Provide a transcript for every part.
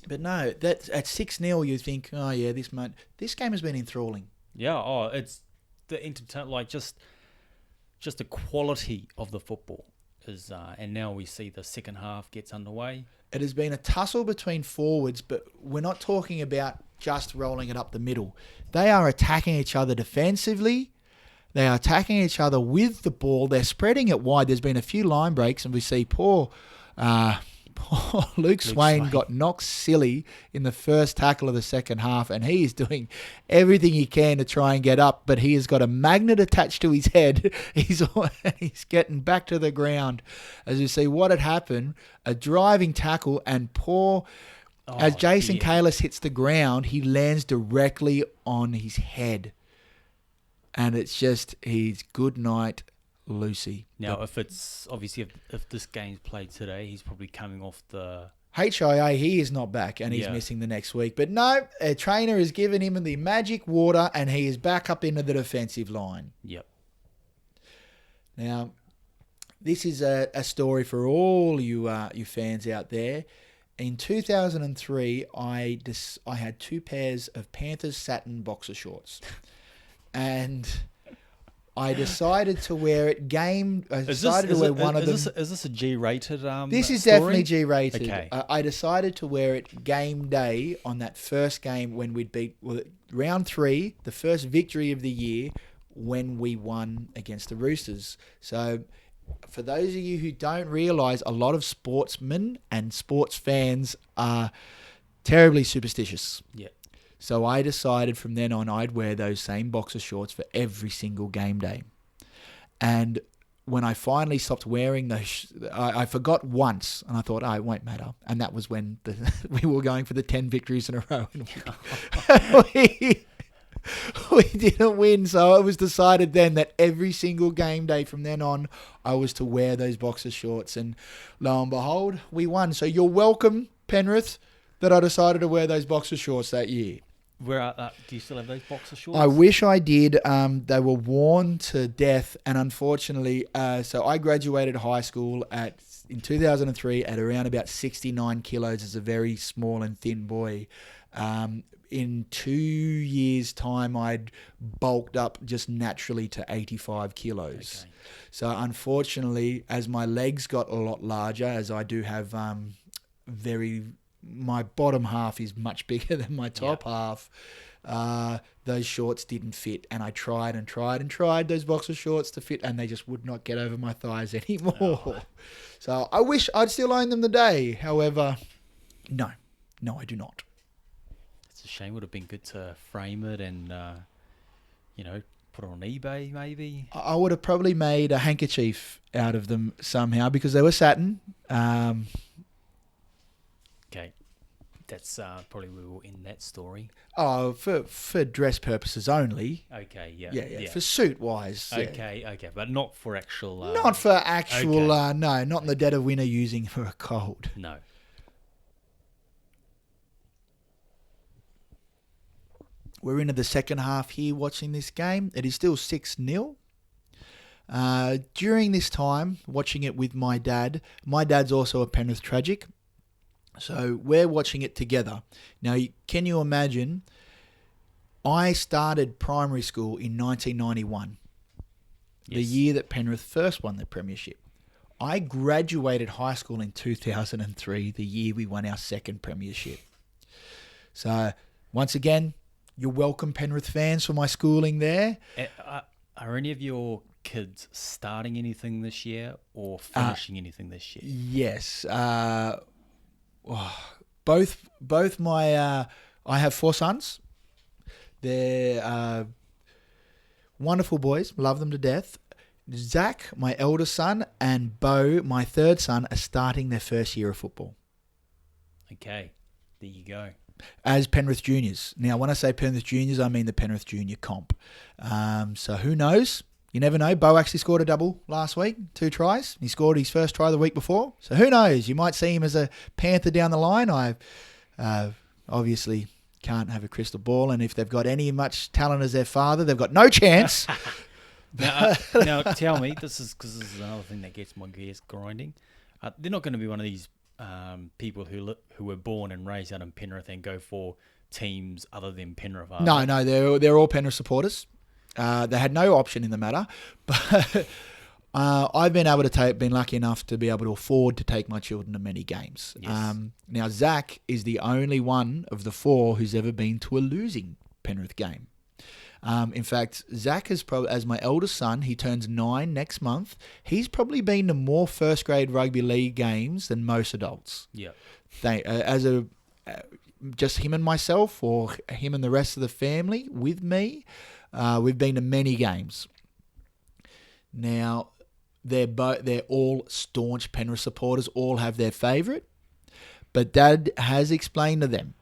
But no, that at 6-0, you think, oh yeah, this game has been enthralling. Yeah. Oh, it's the just the quality of the football is, and now we see the second half gets underway. It has been a tussle between forwards, but we're not talking about just rolling it up the middle. They are attacking each other defensively. They are attacking each other with the ball. They're spreading it wide. There's been a few line breaks, and we see poor Luke Swain got knocked silly in the first tackle of the second half, and he is doing everything he can to try and get up, but he has got a magnet attached to his head. He's getting back to the ground. As you see what had happened, a driving tackle, and as Jason Kalis hits the ground, he lands directly on his head. And it's just his good night, Lucy. Now, if this game's played today, he's probably coming off the HIA. He is not back, and he's missing the next week. But no, a trainer has given him the magic water, and he is back up into the defensive line. Yep. Now, this is a story for all you fans out there. In 2003, I had 2 pairs of Panthers satin boxer shorts. And I decided to wear it Is this a G-rated This is story? definitely G-rated. Okay. I decided to wear it game day on that first game when we'd beat round 3, the first victory of the year, when we won against the Roosters. So for those of you who don't realise, a lot of sportsmen and sports fans are terribly superstitious. Yeah. So I decided from then on I'd wear those same boxer shorts for every single game day. And when I finally stopped wearing those, I forgot once, and I thought, it won't matter. And that was when we were going for the 10 victories in a row. And we didn't win. So it was decided then that every single game day from then on, I was to wear those boxer shorts. And lo and behold, we won. So you're welcome, Penrith, that I decided to wear those boxer shorts that year. Do you still have those boxer shorts? I wish I did. They were worn to death, and unfortunately, so I graduated high school in 2003 at around about 69 kilos as a very small and thin boy. In 2 years' time, I'd bulked up just naturally to 85 kilos. Okay. So unfortunately, as my legs got a lot larger, as I do have my bottom half is much bigger than my top half. Those shorts didn't fit, and I tried those boxer shorts to fit, and they just would not get over my thighs anymore. Oh. So I wish I'd still own them today. However, no, I do not. It's a shame. It would have been good to frame it and put it on eBay maybe. I would have probably made a handkerchief out of them somehow because they were satin. Okay, that's probably we will end that story. Oh, for dress purposes only. Okay, Yeah. For suit wise. Okay, but not for actual. Not for actual. Okay. No, not in the dead of winter using for a cold. No. We're into the second half here watching this game. It is still 6-0. During this time, watching it with my dad. My dad's also a Penrith Tragic. So we're watching it together. Now, can you imagine? I started primary school in 1991, the year that Penrith first won the premiership. I graduated high school in 2003, the year we won our second premiership. So, once again, you're welcome, Penrith fans, for my schooling there. Are any of your kids starting anything this year or finishing anything this year? Yes. Both my I have 4 sons. They're wonderful boys. Love them to death. Zach, my eldest son, and Bo, my third son, are starting their first year of football. Okay, there you go. As Penrith Juniors. Now, when I say Penrith Juniors, I mean the Penrith Junior comp. So who knows? You never know. Bo actually scored a double last week, 2 tries. He scored his first try the week before. So who knows? You might see him as a Panther down the line. I obviously can't have a crystal ball, and if they've got any much talent as their father, they've got no chance. Now tell me, because this is another thing that gets my gears grinding. They're not going to be one of these people who were born and raised out in Penrith and go for teams other than Penrith? No, they're all Penrith supporters. They had no option in the matter, but I've been able to been lucky enough to be able to afford to take my children to many games. Yes. Now Zach is the only one of the four who's ever been to a losing Penrith game. In fact, Zach is probably, as my eldest son, he turns 9 next month. He's probably been to more first grade rugby league games than most adults. Yeah. Just him and myself, or him and the rest of the family with me, we've been to many games. Now, they're all staunch Penrith supporters, all have their favourite, but Dad has explained to them,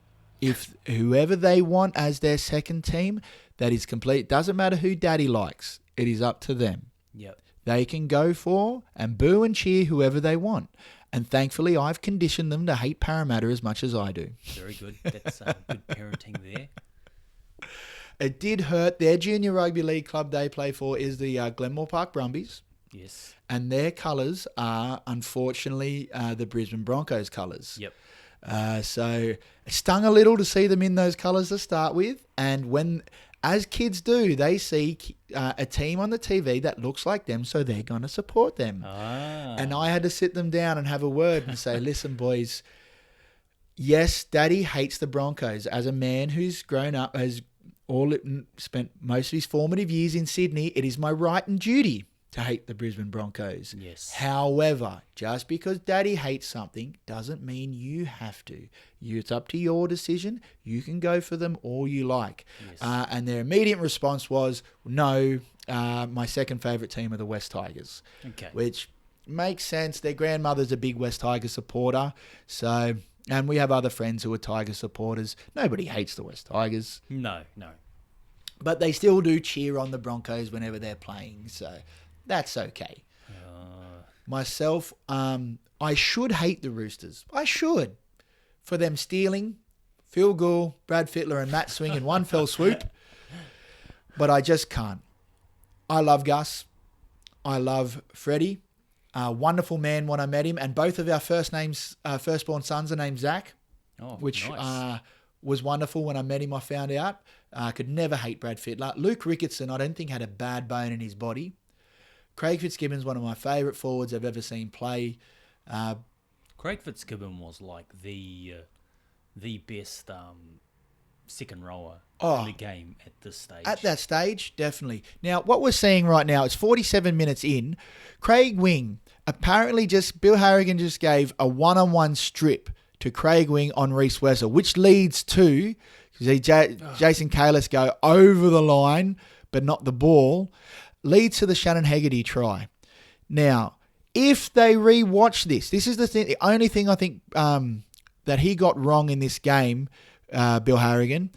if whoever they want as their second team, that is complete. Doesn't matter who Daddy likes. It is up to them. Yep. They can go for and boo and cheer whoever they want. And thankfully, I've conditioned them to hate Parramatta as much as I do. Very good. That's good parenting there. It did hurt. Their junior rugby league club they play for is the Glenmore Park Brumbies. Yes. And their colours are, unfortunately, the Brisbane Broncos colours. Yep. So it stung a little to see them in those colours to start with. And when, as kids do, they see a team on the TV that looks like them, so they're going to support them. And I had to sit them down and have a word and say, listen, boys, yes, Daddy hates the Broncos. As a man who's grown up, spent most of his formative years in Sydney, it is my right and duty to hate the Brisbane Broncos. Yes. However, just because Daddy hates something doesn't mean you have to. It's up to your decision. You can go for them all you like. Yes. And their immediate response was, no, my second favourite team are the West Tigers. Okay. Which makes sense. Their grandmother's a big West Tigers supporter. So, and we have other friends who are Tiger supporters. Nobody hates the West Tigers. No. But they still do cheer on the Broncos whenever they're playing. So that's okay. Myself, I should hate the Roosters. I should. For them stealing Phil Gould, Brad Fittler and Matt Swing in one fell swoop. But I just can't. I love Gus. I love Freddie. Wonderful man when I met him. And both of our firstborn sons are named Zach. Which nice. Was wonderful when I met him. I found out. I could never hate Brad Fittler. Luke Ricketson, I don't think had a bad bone in his body. Craig Fitzgibbon's one of my favourite forwards I've ever seen play. Craig Fitzgibbon was like the best second rower in the game at this stage. At that stage, definitely. Now, what we're seeing right now, it's 47 minutes in. Craig Wing, apparently Bill Harrigan just gave a one-on-one strip to Craig Wing on Reece Wessel, which leads to Jason Kalis go over the line, but not the ball, leads to the Shannon Hegarty try. Now, if they re-watch this is the only thing I think that he got wrong in this game, Bill Harrigan.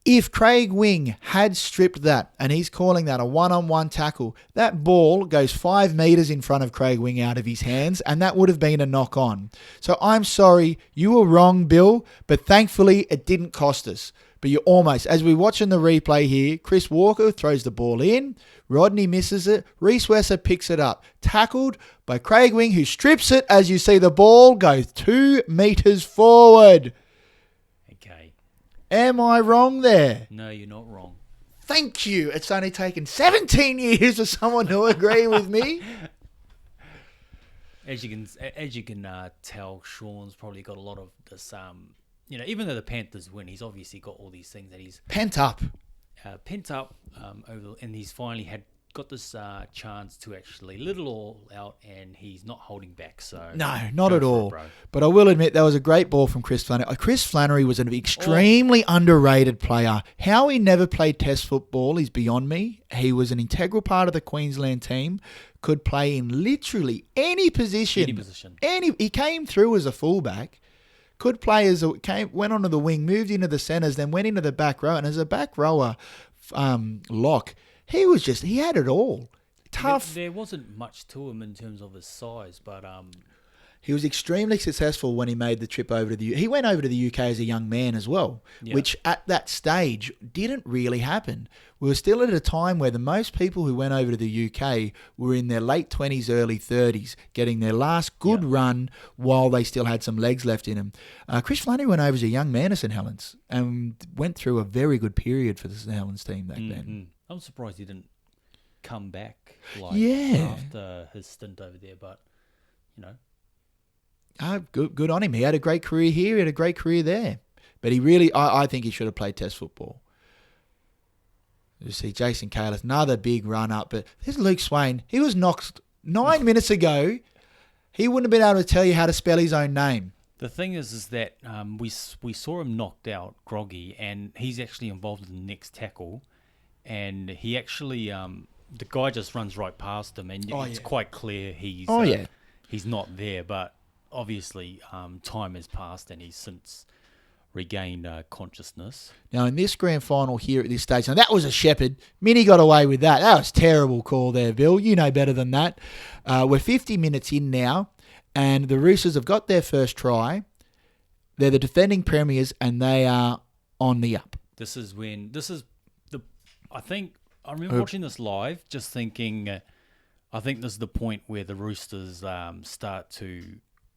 If Craig Wing had stripped that, and he's calling that a one-on-one tackle, that ball goes 5 metres in front of Craig Wing out of his hands, and that would have been a knock-on. So I'm sorry, you were wrong, Bill, but thankfully it didn't cost us. But you're almost, as we're watching the replay here, Chris Walker throws the ball in, Rodney misses it, Reece Wesser picks it up, tackled by Craig Wing, who strips it as you see the ball go 2 metres forward. Okay. Am I wrong there? No, you're not wrong. Thank you. It's only taken 17 years for someone to agree with me. As you can tell, Sean's probably got a lot of this. Even though the Panthers win, he's obviously got all these things that he's pent up and he's finally got this chance to actually let it all out, and he's not holding back. So no, not at all. But I will admit, that was a great ball from Chris Flannery. Chris Flannery was an extremely underrated player. How he never played Test football is beyond me. He was an integral part of the Queensland team. Could play in literally any position. He came through as a fullback. Could play went onto the wing, moved into the centres, then went into the back row. And as a back rower lock, he had it all. Tough. There wasn't much to him in terms of his size, but He was extremely successful when he made the trip over to the UK. He went over to the UK as a young man as well, which at that stage didn't really happen. We were still at a time where the most people who went over to the UK were in their late 20s, early 30s, getting their last good run while they still had some legs left in them. Chris Flannery went over as a young man to St Helens and went through a very good period for the St Helens team back then. I'm surprised he didn't come back after his stint over there, but, Good on him. He had a great career here. He had a great career there. But he really, I think he should have played Test football. You see Jason Kalis, another big run up. But there's Luke Swain. He was knocked 9 minutes ago. He wouldn't have been able to tell you how to spell his own name. The thing is that we saw him knocked out, groggy, and he's actually involved in the next tackle. And he actually, the guy just runs right past him, and it's quite clear he's not there. But obviously, time has passed, and he's since regained consciousness. Now, in this grand final here at this stage, now that was a shepherd. Minnie got away with that. That was a terrible call there, Bill. You know better than that. We're 50 minutes in now, and the Roosters have got their first try. They're the defending premiers, and they are on the up. I remember watching this live, just thinking, I think this is the point where the Roosters start to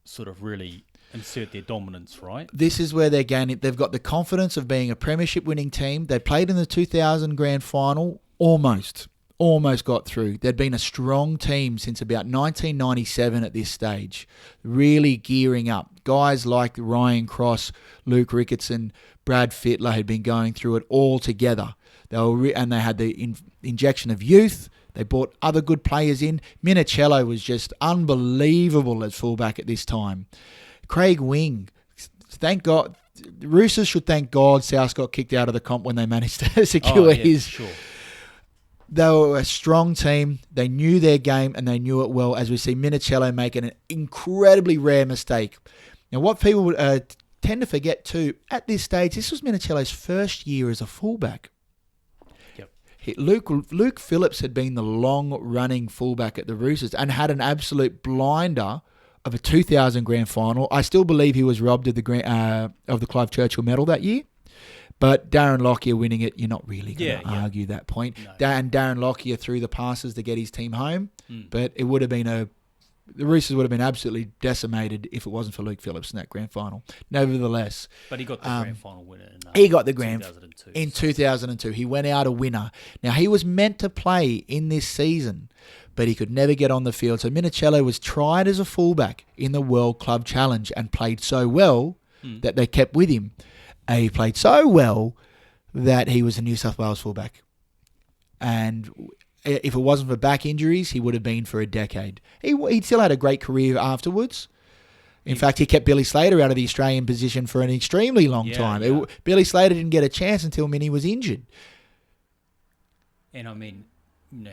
sort of really insert their dominance, right? This is where they're gaining. They've got the confidence of being a premiership winning team. They played in the 2000 grand final, almost got through. They'd been a strong team since about 1997 at this stage, really gearing up. Guys like Ryan Cross, Luke Ricketson, Brad Fittler had been going through it all together. They had the injection of youth. They brought other good players in. Minicello was just unbelievable as fullback at this time. Craig Wing, thank God. The Roosters should thank God South got kicked out of the comp when they managed to secure his. Sure. They were a strong team. They knew their game and they knew it well, as we see Minicello making an incredibly rare mistake. Now, what people would tend to forget too, at this stage, this was Minicello's first year as a fullback. Luke Phillips had been the long-running fullback at the Roosters and had an absolute blinder of a 2000 grand final. I still believe he was robbed of the Clive Churchill medal that year. But Darren Lockyer winning it, you're not really going to argue that point. No. Darren Lockyer threw the passes to get his team home, but it would have been the Roosters would have been absolutely decimated if it wasn't for Luke Phillips in that grand final. Nevertheless. But he got the grand final winner he got the grand 2002. In 2002. He went out a winner. Now, he was meant to play in this season, but he could never get on the field. So Minicello was tried as a fullback in the World Club Challenge and played so well that they kept with him. And he played so well that he was a New South Wales fullback. And if it wasn't for back injuries, he would have been for a decade. He still had a great career afterwards. In fact, he kept Billy Slater out of the Australian position for an extremely long time. Yeah. Billy Slater didn't get a chance until Minnie was injured. And I mean,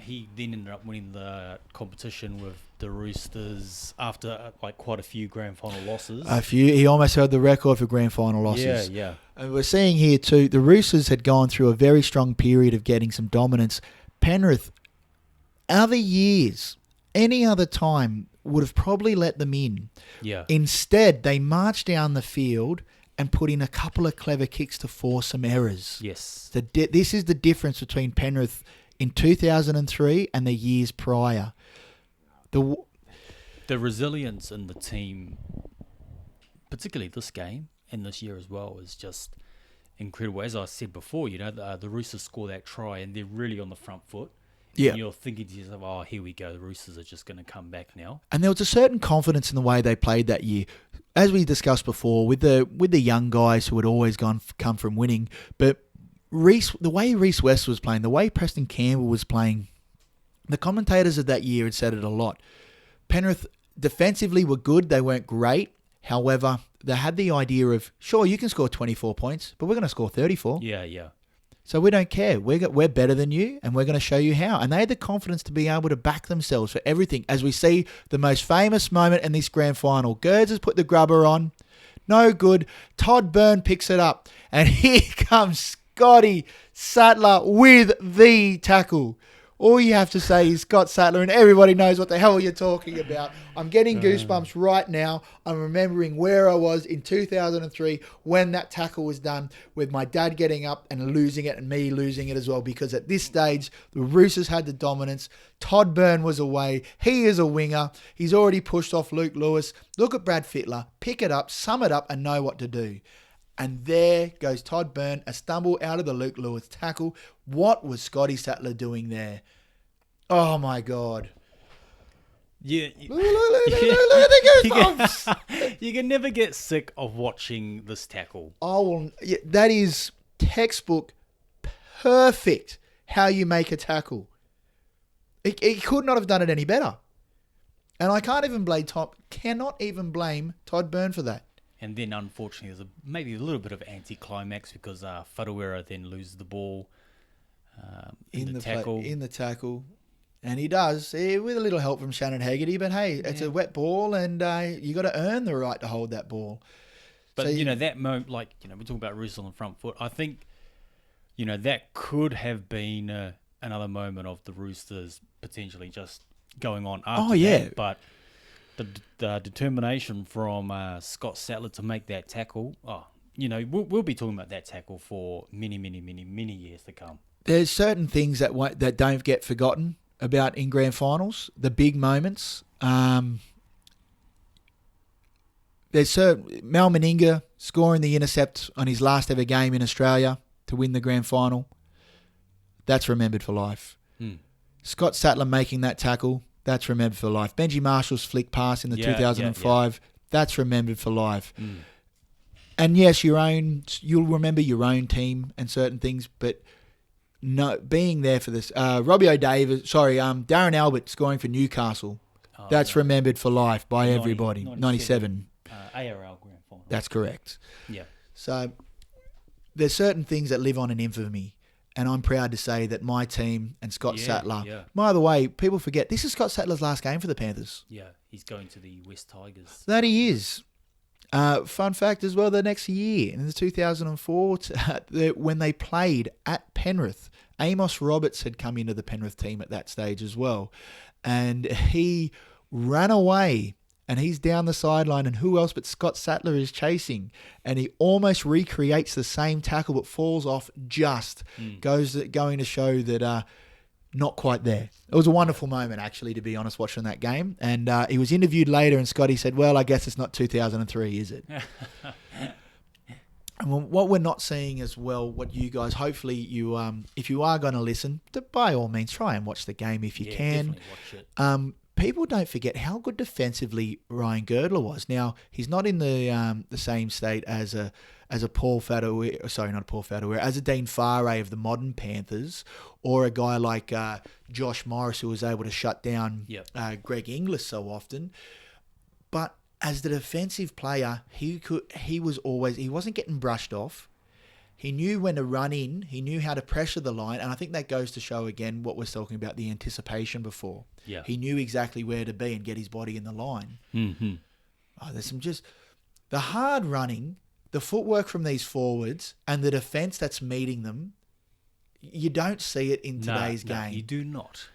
he then ended up winning the competition with the Roosters after quite a few grand final losses. He almost held the record for grand final losses. Yeah. And we're seeing here too, the Roosters had gone through a very strong period of getting some dominance. Penrith, other years, any other time, would have probably let them in. Yeah. Instead, they marched down the field and put in a couple of clever kicks to force some errors. Yes. This is the difference between Penrith in 2003 and the years prior. The resilience in the team, particularly this game and this year as well, is just incredible. As I said before, the Roosters score that try and they're really on the front foot. Yeah. And you're thinking to yourself, oh, here we go. The Roosters are just going to come back now. And there was a certain confidence in the way they played that year. As we discussed before, with the young guys who had always come from winning. But the way Reece West was playing, the way Preston Campbell was playing, the commentators of that year had said it a lot. Penrith defensively were good. They weren't great. However, they had the idea of, sure, you can score 24 points, but we're going to score 34. Yeah. So we don't care. We're better than you, and we're going to show you how. And they had the confidence to be able to back themselves for everything. As we see the most famous moment in this grand final, Gerds has put the grubber on. No good. Todd Byrne picks it up. And here comes Scotty Sattler with the tackle. All you have to say is Scott Sattler, and everybody knows what the hell you're talking about. I'm getting goosebumps right now. I'm remembering where I was in 2003 when that tackle was done, with my dad getting up and losing it and me losing it as well, because at this stage, the Roosters had the dominance. Todd Byrne was away. He is a winger. He's already pushed off Luke Lewis. Look at Brad Fittler. Pick it up, sum it up, and know what to do. And there goes Todd Byrne, a stumble out of the Luke Lewis tackle. What was Scotty Sattler doing there? Oh, my God. Yeah, Look at the goosebumps. you can never get sick of watching this tackle. Oh, well, yeah, that is textbook perfect how you make a tackle. He could not have done it any better. And I cannot even blame Todd Byrne for that. And then, unfortunately, there's maybe a little bit of anticlimax because Wharuera then loses the ball in the tackle. And he does, with a little help from Shannon Haggerty. But, hey, it's a wet ball, and you got to earn the right to hold that ball. But, so, that moment, we're talking about Rooster on the front foot. I think, that could have been another moment of the Roosters potentially just going on after that. But the determination from Scott Sattler to make that tackle, we'll be talking about that tackle for many, many, many, many years to come. There's certain things that don't get forgotten about in grand finals, the big moments. There's Mal Meninga scoring the intercept on his last ever game in Australia to win the grand final. That's remembered for life. Scott Sattler making that tackle, that's remembered for life. Benji Marshall's flick pass in the 2005, that's remembered for life. And yes, you'll remember your own team and certain things, but no, being there for this. Darren Albert scoring for Newcastle, that's remembered for life by everybody. 97. ARL grand final. That's correct. Yeah. So there's certain things that live on in infamy. And I'm proud to say that my team and Scott Sattler. Yeah. By the way, people forget, this is Scott Sattler's last game for the Panthers. Yeah, he's going to the West Tigers. That he is. Fun fact as well, the next year, in the 2004, when they played at Penrith, Amos Roberts had come into the Penrith team at that stage as well. And he ran away. And he's down the sideline, and who else but Scott Sattler is chasing? And he almost recreates the same tackle, but falls off just. Going to show that not quite there. It was a wonderful moment, actually, to be honest, watching that game. And he was interviewed later, and Scotty said, well, I guess it's not 2003, is it? And what we're not seeing as well, what you guys, hopefully you, if you are going to listen, by all means, try and watch the game if you can. Definitely watch it. People don't forget how good defensively Ryan Girdler was. Now, he's not in the same state as a Paul Wharuera, as a Dean Whare of the modern Panthers, or a guy like Josh Morris, who was able to shut down Greg Inglis so often. But as the defensive player, he wasn't getting brushed off. He knew when to run in. He knew how to pressure the line. And I think that goes to show, again, what we're talking about, the anticipation before. Yeah. He knew exactly where to be and get his body in the line. Mm-hmm. There's the hard running, the footwork from these forwards, and the defence that's meeting them. You don't see it in today's game. No, you do not.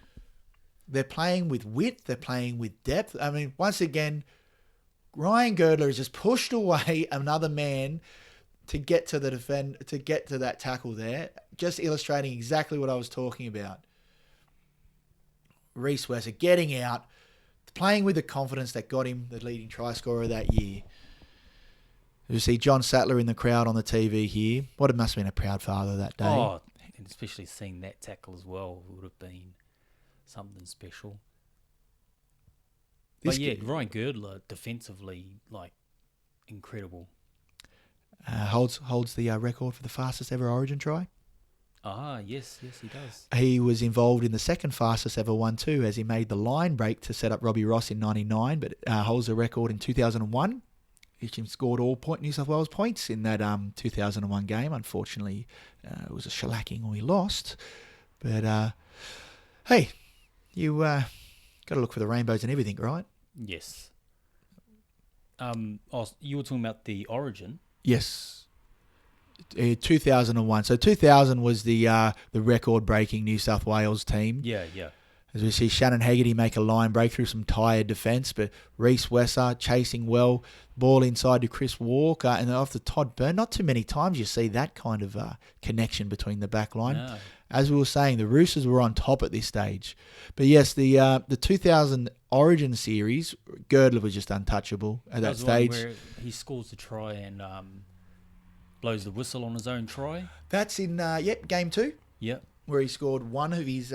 They're playing with width. They're playing with depth. I mean, once again, Ryan Girdler has just pushed away another man to get to that tackle there, just illustrating exactly what I was talking about. Reece Wesser getting out, playing with the confidence that got him the leading try scorer that year. You see John Sattler in the crowd on the TV here. It must have been a proud father that day. Oh, and especially seeing that tackle as well would have been something special. Ryan Girdler defensively, incredible. Holds the record for the fastest ever Origin try. Yes, he does. He was involved in the second fastest ever one too, as he made the line break to set up Robbie Ross in 99, but holds the record in 2001. He scored all New South Wales points in that 2001 game. Unfortunately, it was a shellacking, we lost. But, hey, you got to look for the rainbows and everything, right? Yes. You were talking about the Origin. Yes. 2001. So 2000 was the record-breaking New South Wales team. Yeah. As we see Shannon Haggerty make a line break through some tired defence, but Reece Wesser chasing well, ball inside to Chris Walker, and then off to Todd Byrne. Not too many times you see that kind of connection between the back line. No. As we were saying, the Roosters were on top at this stage. But yes, the 2000 Origin series, Girdler was just untouchable at that stage. Where he scores the try and blows the whistle on his own try. That's in game 2. Yep. Where he scored one of his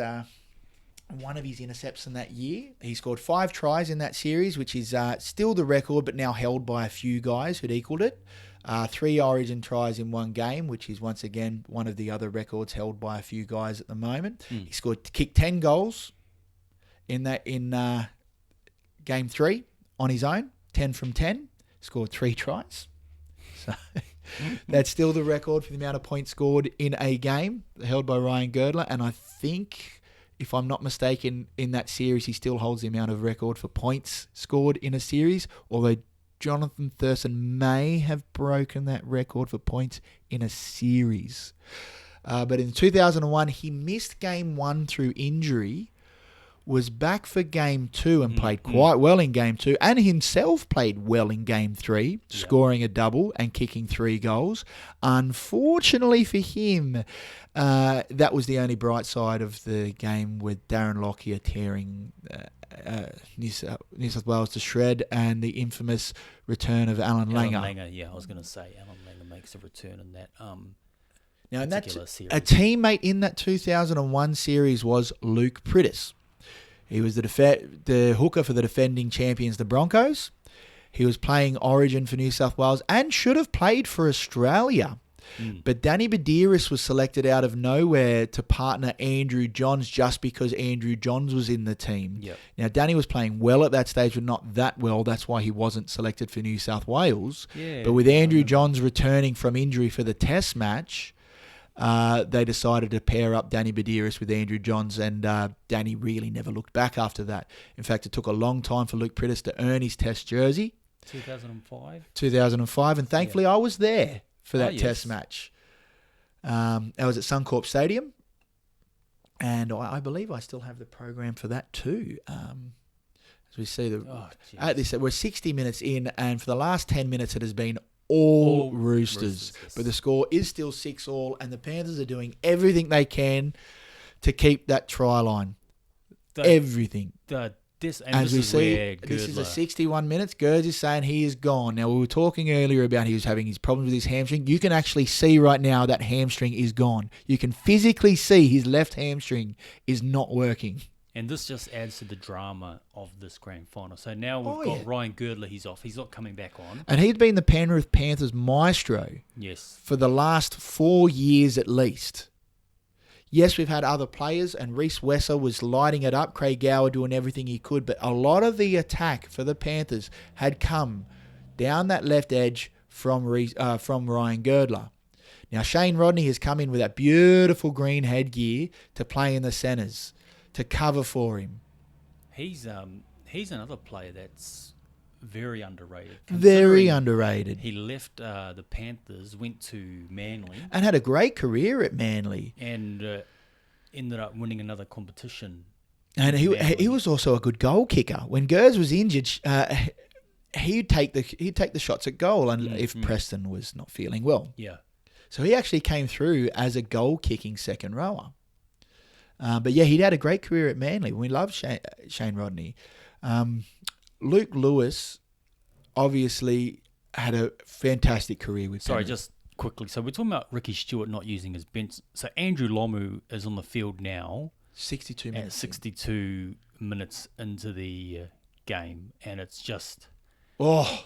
intercepts in that year. He scored 5 tries in that series, which is still the record, but now held by a few guys who'd equaled it. 3 Origin tries in one game, which is once again one of the other records held by a few guys at the moment. He kicked 10 goals in game 3 on his own, 10 from 10. Scored 3 tries. So that's still the record for the amount of points scored in a game, held by Ryan Girdler. And I think, if I'm not mistaken, in that series, he still holds the amount of record for points scored in a series, although Jonathan Thurston may have broken that record for points in a series. But in 2001, he missed game 1 through injury, was back for game 2 and played quite well in game 2, and himself played well in game 3, scoring a double and kicking 3 goals. Unfortunately for him, that was the only bright side of the game, with Darren Lockyer tearing New South Wales to shred, and the infamous return of Alan Langer. Yeah, I was going to say Alan Langer makes a return in that now, in that series. A teammate in that 2001 series was Luke Prittis. He was the hooker for the defending champions, the Broncos. He was playing Origin for New South Wales and should have played for Australia. But Danny Badiris was selected out of nowhere to partner Andrew Johns just because Andrew Johns was in the team. Yep. Now, Danny was playing well at that stage, but not that well. That's why he wasn't selected for New South Wales. Yeah, but with Andrew Johns returning from injury for the test match, they decided to pair up Danny Badiris with Andrew Johns, and Danny really never looked back after that. In fact, it took a long time for Luke Prittis to earn his test jersey. 2005, and thankfully I was there for that test match. I was at Suncorp Stadium, and I believe I still have the program for that too. As we see, we're 60 minutes in, and for the last 10 minutes it has been all Roosters. Yes. But the score is still 6-all, and the Panthers are doing everything they can to keep that try line. Everything. As we see, this is a 61 minutes. Gerds is saying he is gone. Now, we were talking earlier about he was having his problems with his hamstring. You can actually see right now that hamstring is gone. You can physically see his left hamstring is not working. And this just adds to the drama of this grand final. So now we've got Ryan Girdler. He's off. He's not coming back on. And he'd been the Penrith Panthers maestro for the last 4 years at least. Yes, we've had other players, and Reece Wesser was lighting it up. Craig Gower doing everything he could, but a lot of the attack for the Panthers had come down that left edge from Ryan Girdler. Now, Shane Rodney has come in with that beautiful green headgear to play in the centres, to cover for him. He's another player that's very underrated. Very underrated. He left the Panthers, went to Manly. And had a great career at Manly. And ended up winning another competition. And he was also a good goal kicker. When Gers was injured, he'd take the shots at goal, and if Preston was not feeling well. Yeah. So he actually came through as a goal-kicking second rower. But yeah, he'd had a great career at Manly. We love Shane Rodney. Luke Lewis obviously had a fantastic career with Penrith. Just quickly. So we're talking about Ricky Stewart not using his bench. So Andrew Lomu is on the field now. 62 minutes. 62 minutes into the game. And it's just nice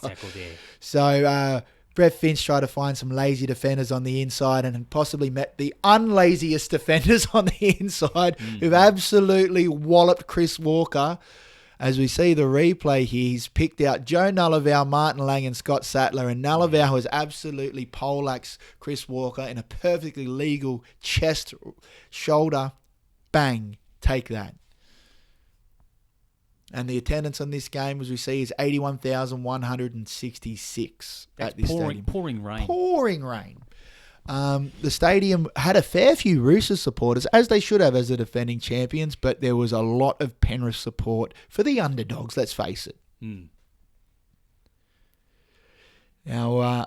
tackle there. So Brett Finch tried to find some lazy defenders on the inside and possibly met the unlaziest defenders on the inside who've absolutely walloped Chris Walker. As we see the replay here, he's picked out Joe Nullavow, Martin Lang and Scott Sattler, and Nullavow has absolutely poleaxed Chris Walker in a perfectly legal chest, shoulder, bang, take that. And the attendance on this game, as we see, is 81,166 at this stadium. Pouring rain. Pouring rain. The stadium had a fair few Roosters supporters, as they should have as the defending champions, but there was a lot of Penrith support for the underdogs, let's face it. Now,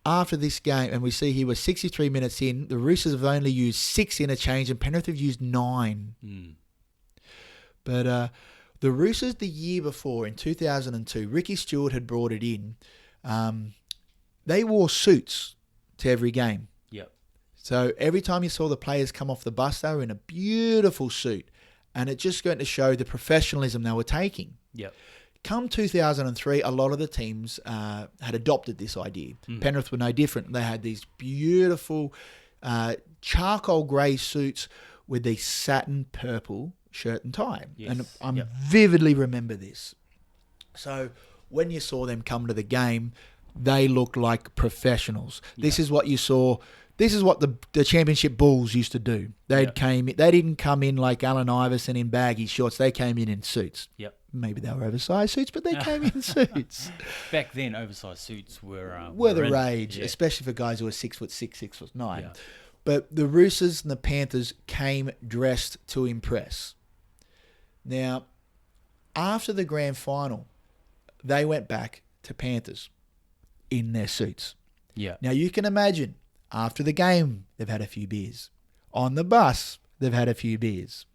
after this game, and we see here we're 63 minutes in, the Roosters have only used 6 interchange and Penrith have used 9. But the Roosters the year before, in 2002, Ricky Stewart had brought it in. They wore suits to every game. Yep. So every time you saw the players come off the bus, they were in a beautiful suit. And it just going to show the professionalism they were taking. Yep. Come 2003, a lot of the teams had adopted this idea. Penrith were no different. They had these beautiful charcoal grey suits with these satin purple shirt and tie. Yes. And I vividly remember this. So when you saw them come to the game, they looked like professionals. This is what you saw. This is what the championship Bulls used to do. They didn't come in like Allen Iverson in baggy shorts. They came in suits. Yep. Maybe they were oversized suits, but they came in suits. Back then, oversized suits were the rage, especially for guys who were 6'6", 6'9". Yeah. But the Roosters and the Panthers came dressed to impress. Now, after the grand final, they went back to Panthers in their suits. Yeah. Now, you can imagine, after the game, they've had a few beers. On the bus, they've had a few beers.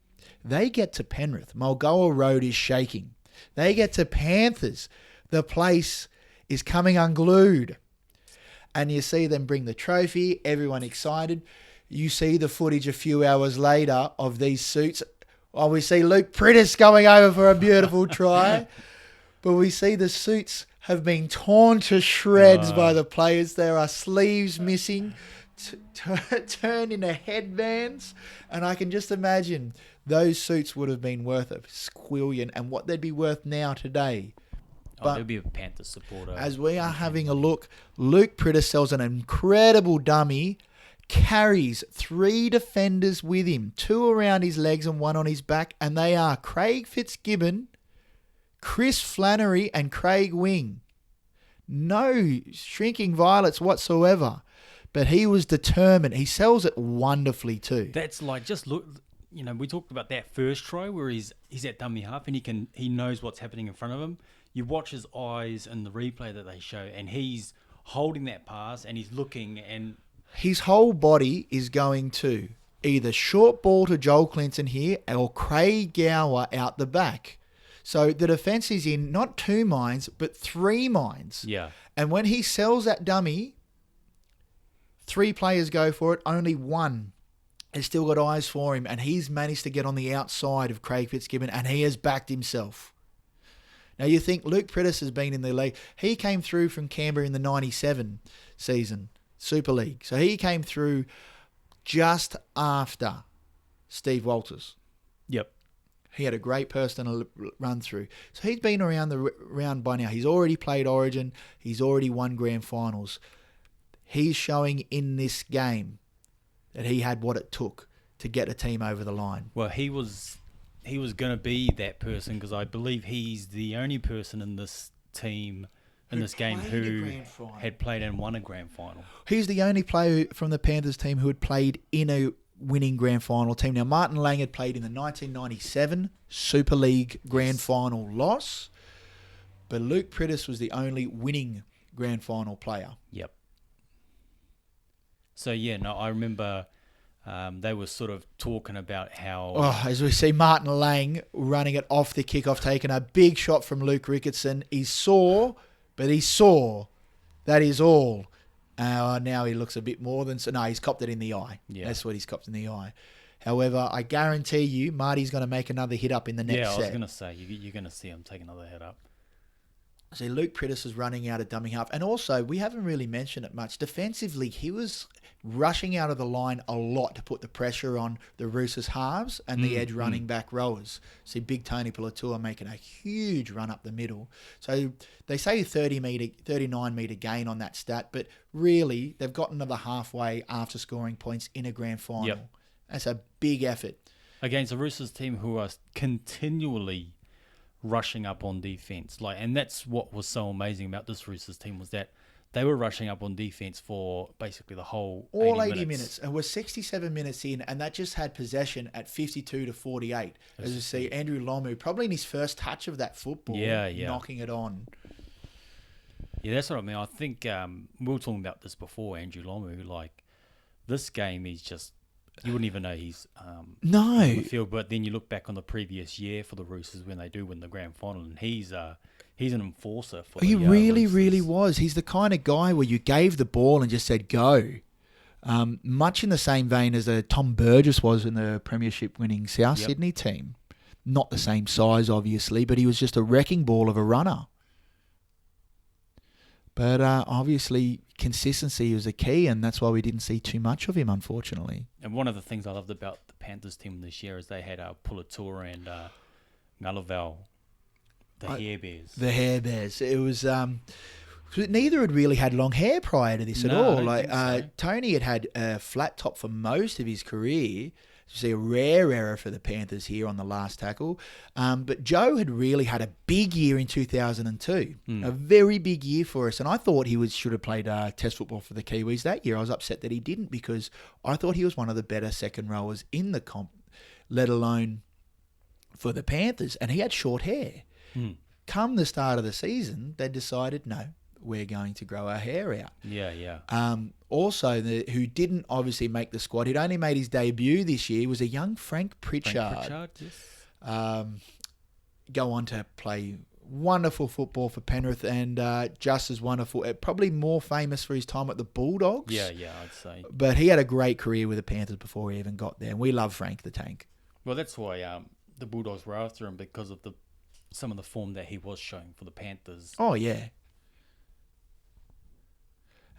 They get to Penrith. Mulgoa Road is shaking. They get to Panthers. The place is coming unglued. And you see them bring the trophy, everyone excited. You see the footage a few hours later of these suits. Oh, we see Luke Prittis going over for a beautiful try. But we see the suits have been torn to shreds by the players. There are sleeves missing, turned into headbands. And I can just imagine those suits would have been worth a squillion and what they'd be worth now today. But there'll be a Panthers supporter. As we are having a look, Luke Prittis sells an incredible dummy, carries 3 defenders with him, 2 around his legs and 1 on his back, and they are Craig Fitzgibbon, Chris Flannery, and Craig Wing. No shrinking violets whatsoever, but he was determined. He sells it wonderfully too. That's like, just look, we talked about that first try where he's at dummy half and he knows what's happening in front of him. You watch his eyes in the replay that they show, and he's holding that pass and he's looking, and his whole body is going to either short ball to Joel Clinton here or Craig Gower out the back. So the defence is in not 2 minds, but 3 minds. Yeah. And when he sells that dummy, 3 players go for it, only 1 has still got eyes for him, and he's managed to get on the outside of Craig Fitzgibbon, and he has backed himself. Now, you think Luke Prittis has been in the league. He came through from Canberra in the 97 season, Super League. So he came through just after Steve Walters. Yep. He had a great personal run through. So he's been around the round by now. He's already played Origin. He's already won grand finals. He's showing in this game that he had what it took to get a team over the line. Well, he was going to be that person, because I believe he's the only person in this team, in this game, who had played and won a grand final. He's the only player from the Panthers team who had played in a winning grand final team. Now, Martin Lang had played in the 1997 Super League grand final loss, but Luke Prittis was the only winning grand final player. Yep. So, I remember they were sort of talking about how... Oh, as we see Martin Lang running it off the kickoff, taking a big shot from Luke Ricketson. He's sore, but he's sore. That is all. Now he looks a bit more than... No, he's copped it in the eye. Yeah. That's what he's copped in the eye. However, I guarantee you, Marty's going to make another hit up in the next set. Yeah, I was going to say, you're going to see him take another hit up. See, Luke Prittis is running out of dummy half. And also, we haven't really mentioned it much. Defensively, he was rushing out of the line a lot to put the pressure on the Roosters halves and the edge running back rowers. See, big Tony Pulatua making a huge run up the middle. So they say 39-metre gain on that stat, but really, they've gotten to the halfway after scoring points in a grand final. Yep. That's a big effort. Against a Roosters team who are continually rushing up on defense. And that's what was so amazing about this Roosters team, was that they were rushing up on defense for basically the whole all 80 minutes. And we're 67 minutes in, and that just had possession at 52-48. As you see, Andrew Lomu, probably in his first touch of that football, knocking it on. Yeah, that's what I mean. I think we were talking about this before, Andrew Lomu. This game is just, you wouldn't even know he's no on the field. But then you look back on the previous year for the Roosters when they do win the grand final, and he's an enforcer for He the really, Roosters. really was. He's the kind of guy where you gave the ball and just said, go. Much in the same vein as Tom Burgess was in the premiership winning South Sydney team. Not the same size, obviously, but he was just a wrecking ball of a runner. But obviously, consistency was a key, and that's why we didn't see too much of him, unfortunately. And one of the things I loved about the Panthers team this year is they had Pulatura and Ngalaval, the Hair Bears. The Hair Bears. It was... neither had really had long hair prior to this at all. So. Tony had a flat top for most of his career. You see a rare error for the Panthers here on the last tackle. But Joe had really had a big year in 2002. A very big year for us. And I thought he should have played Test football for the Kiwis that year. I was upset that he didn't, because I thought he was one of the better second rowers in the comp, let alone for the Panthers. And he had short hair. Come the start of the season, they decided, no, we're going to grow our hair out. Yeah. Also, who didn't obviously make the squad, he'd only made his debut this year, was a young Frank Pritchard. Yes. Go on to play wonderful football for Penrith, and just as wonderful, probably more famous for his time at the Bulldogs. Yeah, I'd say. But he had a great career with the Panthers before he even got there, and we love Frank the Tank. Well, that's why the Bulldogs were after him, because of some of the form that he was showing for the Panthers. Oh, yeah.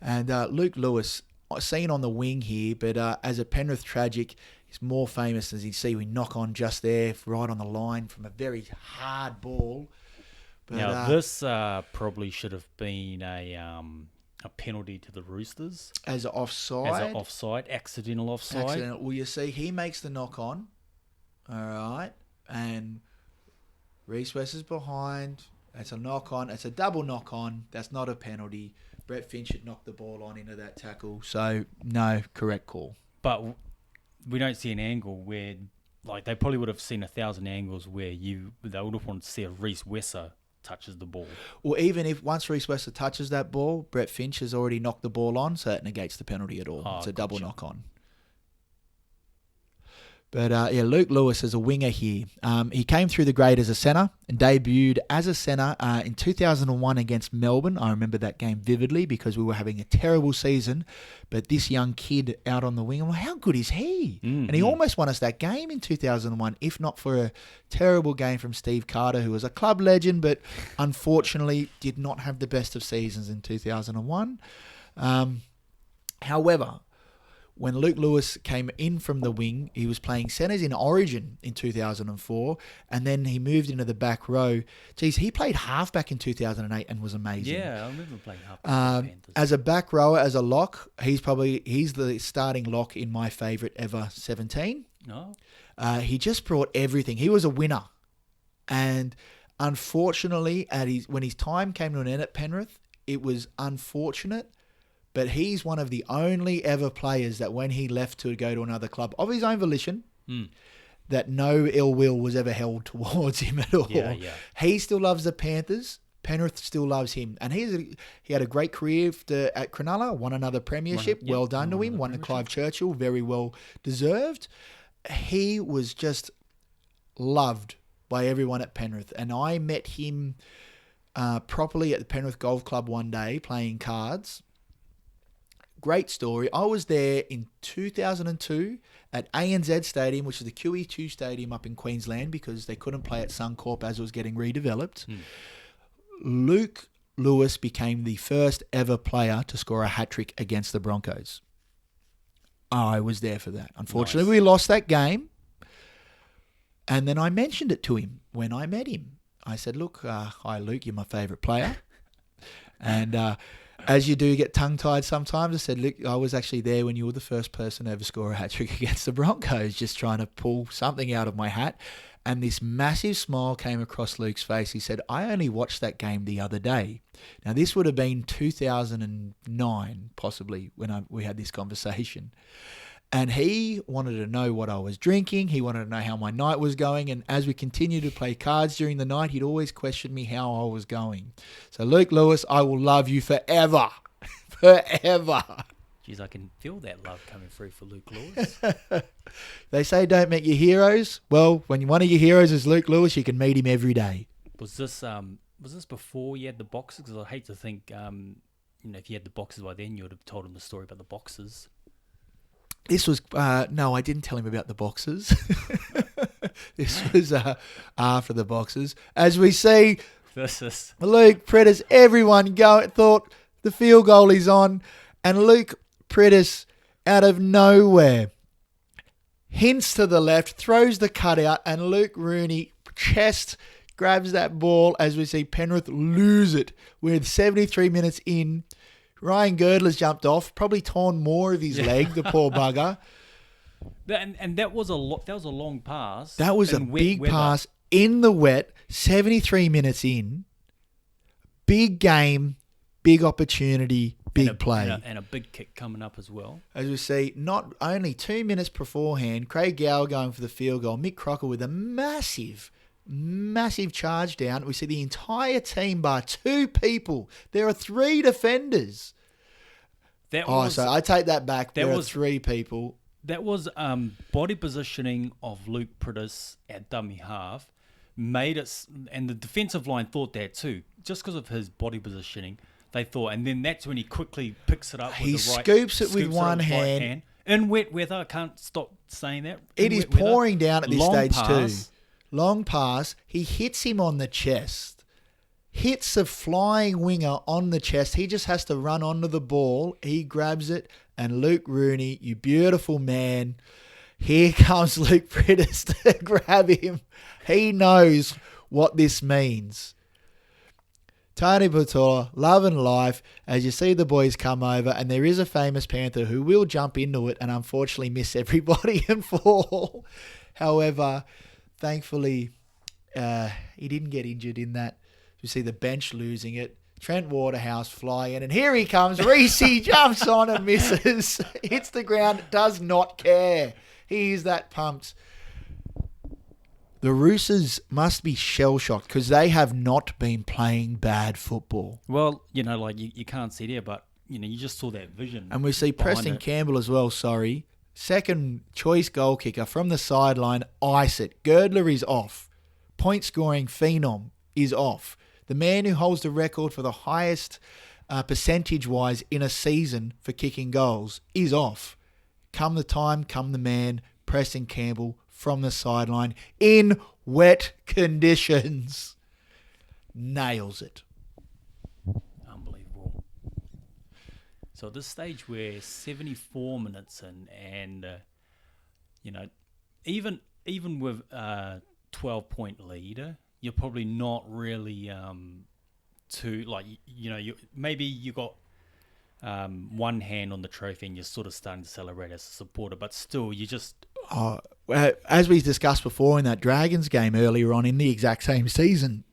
And Luke Lewis, seen on the wing here, but as a Penrith tragic, he's more famous, as you see, we knock on just there, right on the line from a very hard ball. But, now, this probably should have been a penalty to the Roosters. As an offside? Accidental offside. Well, you see, he makes the knock on, all right, and Reece West is behind. It's a knock on. It's a double knock on. That's not a penalty. Brett Finch had knocked the ball on into that tackle. So, no, correct call. But we don't see an angle where, they probably would have seen 1,000 angles where they would have wanted to see if Reece Wesser touches the ball. Or even if once Reece Wesser touches that ball, Brett Finch has already knocked the ball on, so it negates the penalty at all. It's a double knock on. But, Luke Lewis is a winger here. He came through the grade as a centre and debuted as a centre in 2001 against Melbourne. I remember that game vividly because we were having a terrible season. But this young kid out on the wing, I'm like, how good is he? And he almost won us that game in 2001, if not for a terrible game from Steve Carter, who was a club legend, but unfortunately did not have the best of seasons in 2001. However, when Luke Lewis came in from the wing, he was playing centres in Origin in 2004, and then he moved into the back row. Geez, he played halfback in 2008 and was amazing. Yeah, I remember playing halfback. As a back rower, as a lock, he's the starting lock in my favourite ever 17. No. He just brought everything. He was a winner. And unfortunately, when his time came to an end at Penrith, it was unfortunate. But he's one of the only ever players that when he left to go to another club of his own volition, that no ill will was ever held towards him at all. Yeah. He still loves the Panthers. Penrith still loves him. And he had a great career at Cronulla, won another premiership. Well done to him. Won the Clive Churchill. Very well deserved. He was just loved by everyone at Penrith. And I met him properly at the Penrith Golf Club one day playing cards. Great story. I was there in 2002 at ANZ Stadium, which is the QE2 Stadium up in Queensland, because they couldn't play at Suncorp as it was getting redeveloped. Luke Lewis became the first ever player to score a hat-trick against the Broncos. I was there for that. Unfortunately, we lost that game. And then I mentioned it to him when I met him. I said, look, hi, Luke, you're my favourite player. And as you do get tongue-tied sometimes, I said, look, I was actually there when you were the first person to ever score a hat-trick against the Broncos, just trying to pull something out of my hat. And this massive smile came across Luke's face. He said, I only watched that game the other day. Now, this would have been 2009, possibly, when we had this conversation. And he wanted to know what I was drinking. He wanted to know how my night was going. And as we continued to play cards during the night, he'd always question me how I was going. So, Luke Lewis, I will love you forever. Forever. Jeez, I can feel that love coming through for Luke Lewis. They say don't meet your heroes. Well, when one of your heroes is Luke Lewis, you can meet him every day. Was this before you had the boxes? Because I hate to think, if you had the boxes by then, you would have told him the story about the boxes. This was, no, I didn't tell him about the boxes. This was after the boxes. As we see, Luke Priddis, everyone thought the field goal is on, and Luke Priddis, out of nowhere, hints to the left, throws the cutout, and Luke Rooney chest grabs that ball as we see Penrith lose it with 73 minutes in. Ryan Girdler's jumped off, probably torn more of his leg, the poor bugger. And that was a long pass. That was a big pass in the wet, 73 minutes in. Big game, big opportunity, big play. And a big kick coming up as well. As we see, not only 2 minutes beforehand, Craig Gower going for the field goal, Mick Crocker with a massive charge down. We see the entire team bar 2 people. There are 3 defenders. So I take that back. There were 3 people. That was body positioning of Luke Priddis at dummy half. Made it, and the defensive line thought that too. Just because of his body positioning, they thought. And then that's when he quickly picks it up with the right. He scoops it with one hand. In wet weather, I can't stop saying that. It is pouring down at this stage too. Long pass. He hits him on the chest. Hits a flying winger on the chest. He just has to run onto the ball. He grabs it. And Luke Rooney, you beautiful man. Here comes Luke Priddis to grab him. He knows what this means. Tony Batola, love and life, as you see the boys come over, and there is a famous Panther who will jump into it and unfortunately miss everybody and fall. However, thankfully, he didn't get injured in that. You see the bench losing it. Trent Waterhouse flying, and here he comes. Reece jumps on and misses. Hits the ground, does not care. He is that pumped. The Roosters must be shell-shocked because they have not been playing bad football. Well, you can't see there, but, you just saw that vision. And we see Preston Campbell as well, second choice goal kicker from the sideline, ice it. Girdler is off. Point scoring phenom is off. The man who holds the record for the highest percentage-wise in a season for kicking goals is off. Come the time, come the man, Preston Campbell from the sideline in wet conditions. Nails it. Unbelievable. So at this stage we're 74 minutes in, and even with a 12-point lead, you're probably not really maybe you got one hand on the trophy and you're sort of starting to celebrate as a supporter, but still you just... as we discussed before in that Dragons game earlier on in the exact same season,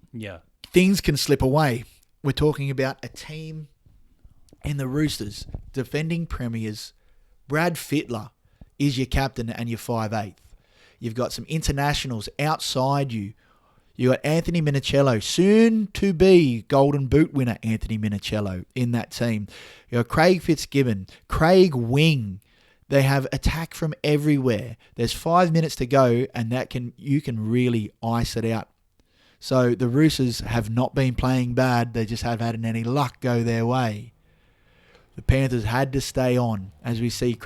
things can slip away. We're talking about a team in the Roosters, defending premiers. Brad Fittler is your captain and your 5'8". You've got some internationals outside you. You got Anthony Minicello, soon to be Golden Boot winner Anthony Minicello in that team. You got Craig Fitzgibbon, Craig Wing. They have attack from everywhere. There's 5 minutes to go, and you can really ice it out. So the Roosters have not been playing bad. They just haven't had any luck go their way. The Panthers had to stay on. As we see,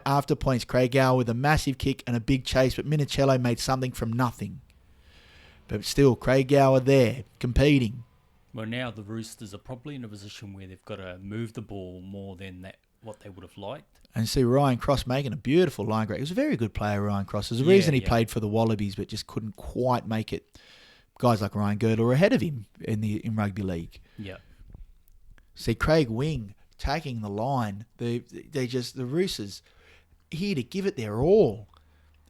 after points, Craig Gower with a massive kick and a big chase, but Minicello made something from nothing. But still, Craig Gower there, competing. Well, now the Roosters are probably in a position where they've got to move the ball more than what they would have liked. And see Ryan Cross making a beautiful line break. He was a very good player, Ryan Cross. There's a reason he played for the Wallabies, but just couldn't quite make it. Guys like Ryan Girdler were ahead of him in rugby league. Yeah. See Craig Wing taking the line. The Roosters here to give it their all.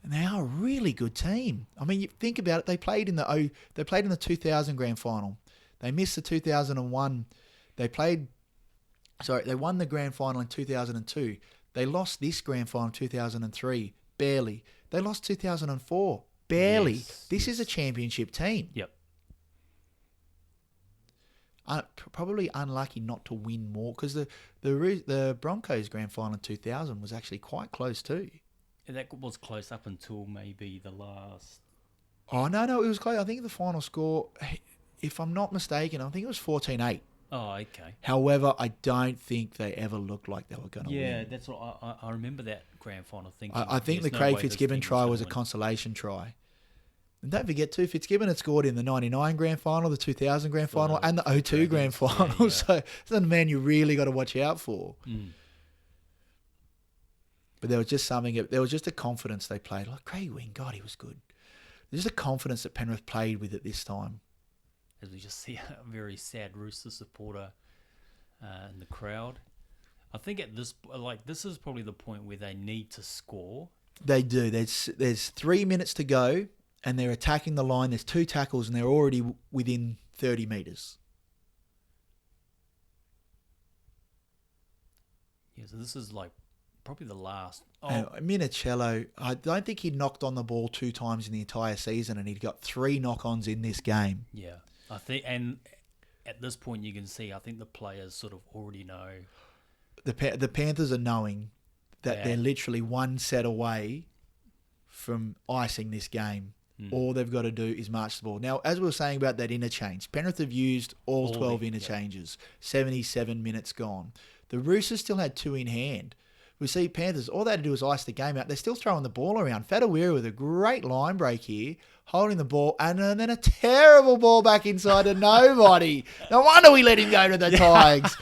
And they are a really good team. I mean, you think about it. They played in the 2000 grand final. They missed the 2001. They won the grand final in 2002. They lost this grand final in 2003, barely. They lost 2004, barely. This is a championship team. Yep. Probably unlucky not to win more, because the Broncos grand final in 2000 was actually quite close too. That was close up until maybe the last... Oh, no, it was close. I think the final score, if I'm not mistaken, I think it was 14-8. Oh, okay. However, I don't think they ever looked like they were going to win. Yeah, that's what I remember that grand final thinking. I think the Craig Fitzgibbon try was a consolation try. And don't forget too, Fitzgibbon had scored in the 99 grand final, the 2000 grand final, and the 02 grand final. Yeah. So it's a man you really got to watch out for. Mm. But there was just a confidence they played. Like Craig Wing, God, he was good. There's just a confidence that Penrith played with at this time. As we just see a very sad Rooster supporter in the crowd. I think this is probably the point where they need to score. They do. There's 3 minutes to go, and they're attacking the line. There's 2 tackles, and they're already within 30 metres. Yeah, so this is like probably the last. And Minicello, I don't think he knocked on the ball 2 times in the entire season, and he'd got 3 knock-ons in this game. Yeah, I think, and at this point you can see, I think the players sort of already know. The Panthers are knowing that they're literally one set away from icing this game. All they've got to do is march the ball. Now, as we were saying about that interchange, Penrith have used all 12 interchanges. 77 minutes gone. The Roosters still had 2 in hand. We see Panthers, all they had to do was ice the game out. They're still throwing the ball around. Fadawira with a great line break here, holding the ball, and then a terrible ball back inside to nobody. No wonder we let him go to the Tigers.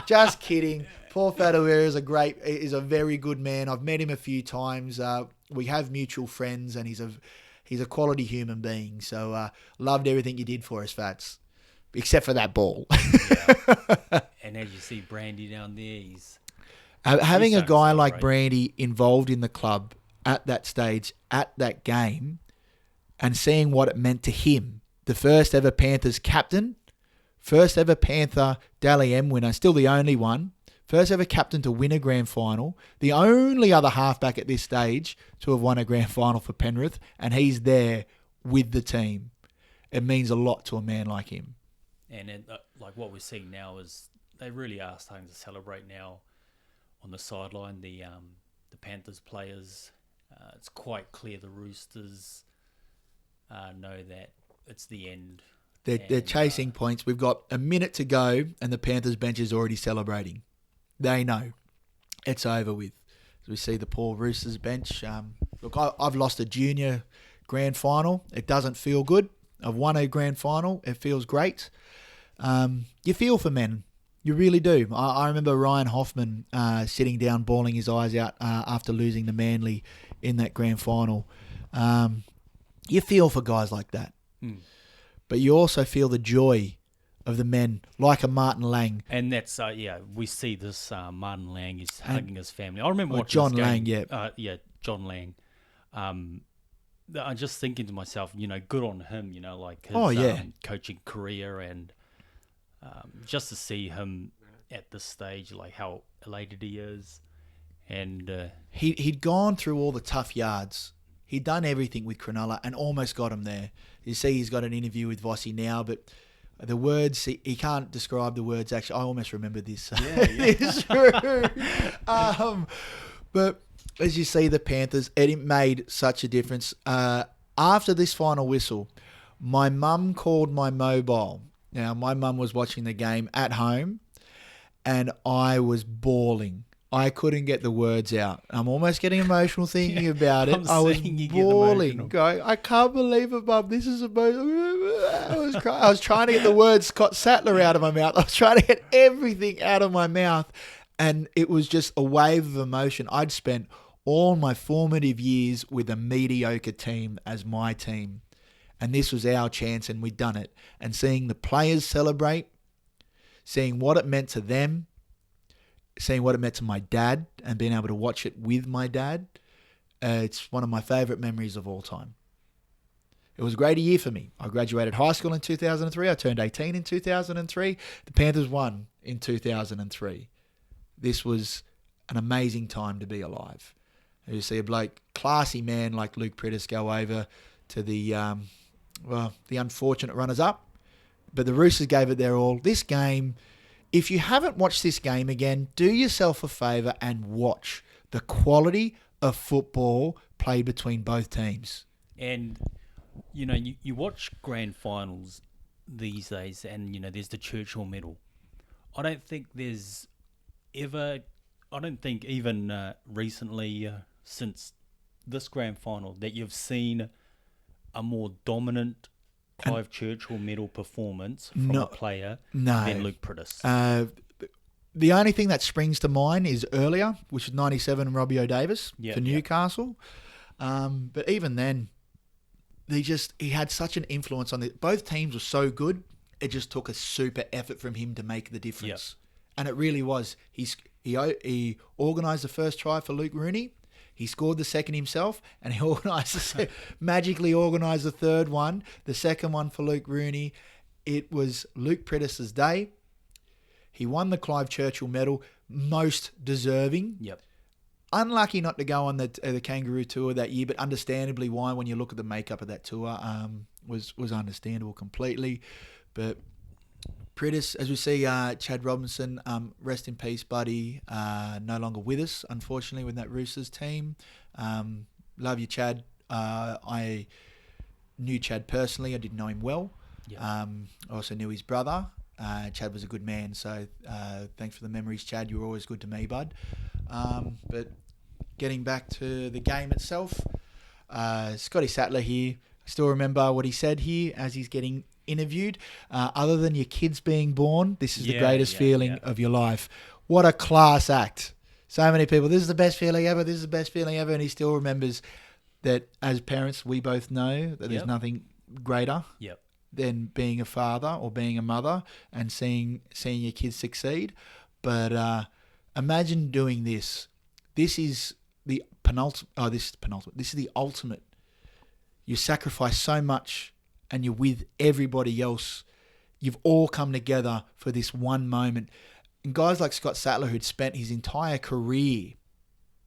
Just kidding. Poor Fadawira is a very good man. I've met him a few times. We have mutual friends, and he's a quality human being. So loved everything you did for us, Fats, except for that ball. Yeah. And as you see Brandy down there, having a guy like Brandy involved in the club at that stage, at that game, and seeing what it meant to him, the first ever Panthers captain, first ever Panther Dally M winner, still the only one, first ever captain to win a grand final, the only other halfback at this stage to have won a grand final for Penrith, and he's there with the team. It means a lot to a man like him. And like what we're seeing now is they really are starting to celebrate now on the sideline. The Panthers players, it's quite clear the Roosters know that it's the end. They're chasing points. We've got a minute to go, and the Panthers bench is already celebrating. They know it's over with. As we see the poor Roosters bench. Look, I've lost a junior grand final. It doesn't feel good. I've won a grand final. It feels great. You feel for men. You really do. I remember Ryan Hoffman sitting down, bawling his eyes out after losing to Manly in that grand final. You feel for guys like that. But you also feel the joy of the men, like a Martin Lang. And that's, we see this Martin Lang is hugging his family. I remember watching John this game. Lang, John Lang. I'm just thinking to myself, good on him, like his coaching career, and just to see him at this stage, like how elated he is. And he'd gone through all the tough yards. He'd done everything with Cronulla and almost got him there. You see he's got an interview with Vossi now, but the words, he can't describe the words. Actually, I almost remember this. It's true. But as you see the Panthers, it made such a difference. After this final whistle, my mum called my mobile. Now, my mum was watching the game at home, and I was bawling. I couldn't get the words out. I'm almost getting emotional thinking about it. I was bawling, going, I can't believe it, Mum. This is I was crying. I was trying to get the words Scott Sattler out of my mouth. I was trying to get everything out of my mouth, and it was just a wave of emotion. I'd spent all my formative years with a mediocre team as my team, and this was our chance, and we'd done it. And seeing the players celebrate, seeing what it meant to them, seeing what it meant to my dad, and being able to watch it with my dad, It's one of my favourite memories of all time. It was a great year for me. I graduated high school in 2003. I turned 18 in 2003. The Panthers won in 2003. This was an amazing time to be alive. You see a bloke, classy man like Luke Prittis go over to the unfortunate runners-up. But the Roosters gave it their all. This game, if you haven't watched this game again, do yourself a favour and watch the quality of football played between both teams. And, you know, you watch grand finals these days and, you know, there's the Churchill medal. I don't think even recently, since this grand final, that you've seen a more dominant Clive Churchill medal performance from a player than Luke Prittis. The only thing that springs to mind is earlier, which was 97 Robbie O'Davis for Newcastle. But even then, he had such an influence on both teams were so good, it just took a super effort from him to make the difference. And it really was. He organised the first try for Luke Rooney. He scored the second himself, and he magically organised the third one, the second one for Luke Rooney. It was Luke Prittis' day. He won the Clive Churchill medal, most deserving. Yep. Unlucky not to go on the Kangaroo Tour that year, but understandably why when you look at the makeup of that tour was understandable completely. But Prittis, as we see, Chad Robinson, rest in peace, buddy. No longer with us, unfortunately, with that Roosters team. Love you, Chad. I knew Chad personally. I didn't know him well. Yep. I also knew his brother. Chad was a good man, so thanks for the memories, Chad. You were always good to me, bud. But getting back to the game itself, Scotty Sattler here. I still remember what he said here as he's getting interviewed. Other than your kids being born, this is the greatest feeling of your life. What a class act. So many people, this is the best feeling ever, this is the best feeling ever, and he still remembers that as parents, we both know that there's nothing greater than being a father or being a mother and seeing your kids succeed. But imagine doing this. This is the this is the ultimate. You sacrifice so much and you're with everybody else. You've all come together for this one moment. And guys like Scott Sattler, who'd spent his entire career,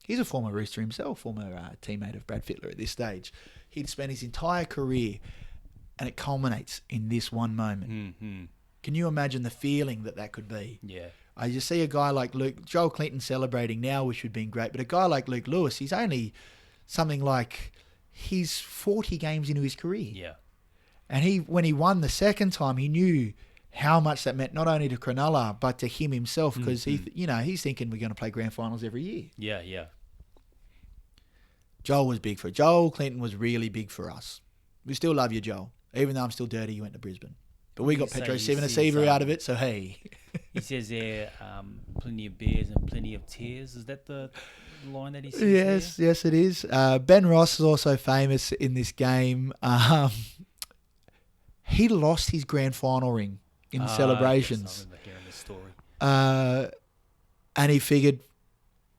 he's a former Rooster himself, former teammate of Brad Fittler at this stage. He'd spent his entire career, and it culminates in this one moment. Mm-hmm. Can you imagine the feeling that could be? Yeah. I just see a guy like Joel Clinton celebrating now, which would have been great, but a guy like Luke Lewis, he's only something like, he's 40 games into his career. Yeah. And when he won the second time, he knew how much that meant not only to Cronulla, but to him himself, because he's thinking we're going to play grand finals every year. Yeah, yeah. Joel was big Joel Clinton was really big for us. We still love you, Joel. Even though I'm still dirty, you went to Brisbane. But we got Petro Civoniceva out of it, so hey. He says there, plenty of beers and plenty of tears. Is that the line that he says Yes, it is. Ben Ross is also famous in this game. He lost his grand final ring in celebrations. Yes, I remember hearing this story. And he figured,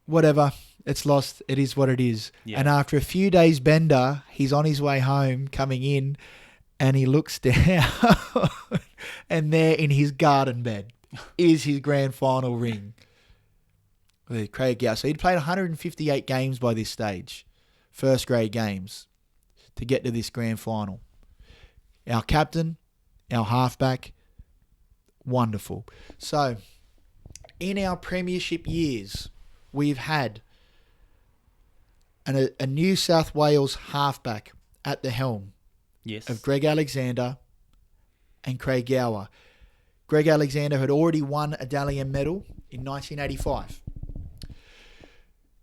whatever, it's lost. It is what it is. Yeah. And after a few days bender, he's on his way home, coming in, and he looks down, and there in his garden bed is his grand final ring. Craig Gow. So he'd played 158 games by this stage, first grade games, to get to this grand final. Our captain, our halfback, wonderful. So, in our premiership years, we've had a New South Wales halfback at the helm of Greg Alexander and Craig Gower. Greg Alexander had already won a Dally M medal in 1985.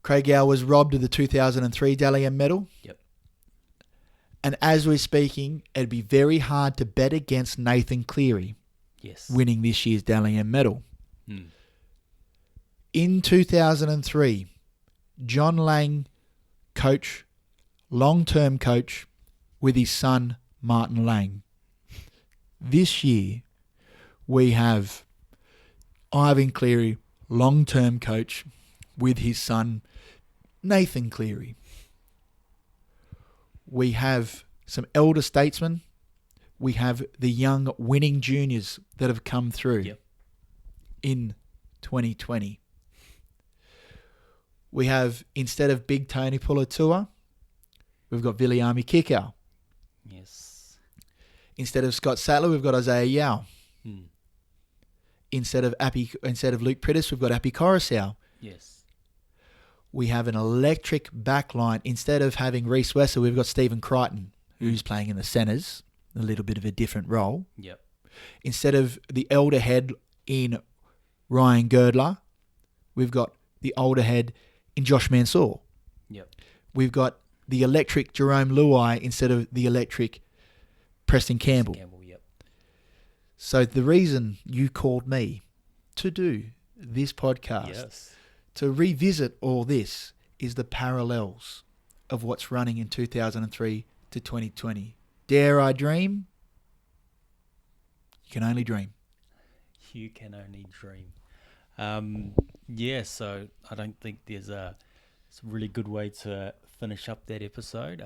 Craig Gower was robbed of the 2003 Dally M medal. Yep. And as we're speaking, it'd be very hard to bet against Nathan Cleary winning this year's Dally M medal. Mm. In 2003, John Lang, long-term coach, with his son, Martin Lang. This year, we have Ivan Cleary, long-term coach, with his son, Nathan Cleary. We have some elder statesmen. We have the young winning juniors that have come through in 2020. We have, instead of Big Tony Pulatua, we've got Viliami Kikau. Yes. Instead of Scott Sattler, we've got Isaiah Yao. Hmm. Instead of Luke Prittis, we've got Appy Coruscant. Yes. We have an electric backline. Instead of having Reece Wesser, we've got Stephen Crichton, who's playing in the centres, a little bit of a different role. Yep. Instead of the elder head in Ryan Girdler, we've got the older head in Josh Mansour. Yep. We've got the electric Jerome Luai instead of the electric Preston Campbell. Yep. So the reason you called me to do this podcast, to revisit all this, is the parallels of what's running in 2003 to 2020. Dare I dream? You can only dream. You can only dream. So I don't think it's a really good way to finish up that episode.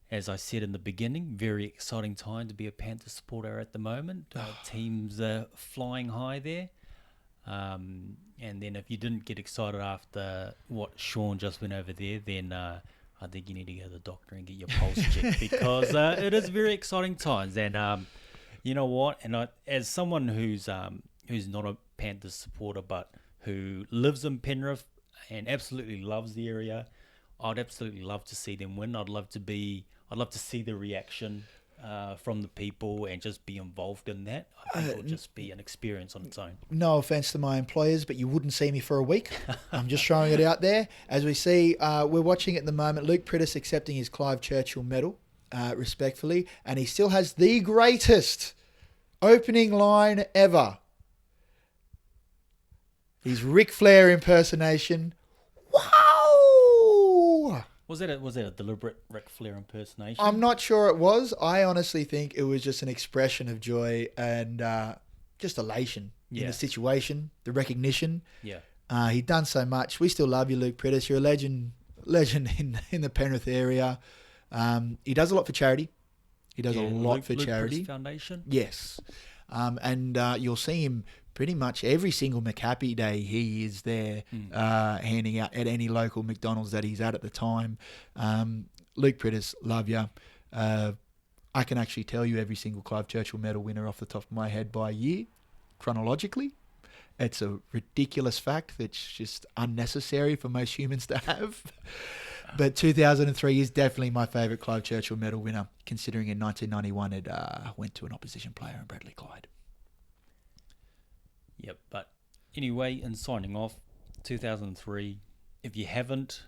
As I said in the beginning, very exciting time to be a Panthers supporter at the moment. Teams are flying high there. And then if you didn't get excited after what Sean just went over there, then I think you need to go to the doctor and get your pulse checked, because it is very exciting times. And you know what? And as someone who's not a Panthers supporter but who lives in Penrith and absolutely loves the area, I'd absolutely love to see them win. I'd love to see the reaction from the people and just be involved in that. I think it'll just be an experience on its own. No offense to my employers, but you wouldn't see me for a week. I'm just throwing it out there. As we see, we're watching at the moment Luke Prittis accepting his Clive Churchill medal, respectfully, and he still has the greatest opening line ever. His Ric Flair impersonation. Wow! Was that a deliberate Ric Flair impersonation? I'm not sure it was. I honestly think it was just an expression of joy and just elation in the situation, the recognition. Yeah. He'd done so much. We still love you, Luke Prittis. You're a legend in the Penrith area. He does a lot for charity. He does a lot for charity. Luke Prittis Foundation? Yes. And you'll see him pretty much every single McHappy Day. He is there handing out at any local McDonald's that he's at the time. Luke Prittis, love you. I can actually tell you every single Clive Churchill medal winner off the top of my head by year, chronologically. It's a ridiculous fact that's just unnecessary for most humans to have. But 2003 is definitely my favourite Clive Churchill medal winner, considering in 1991 it went to an opposition player in Bradley Clyde. Yep, but anyway, in signing off, 2003, if you haven't,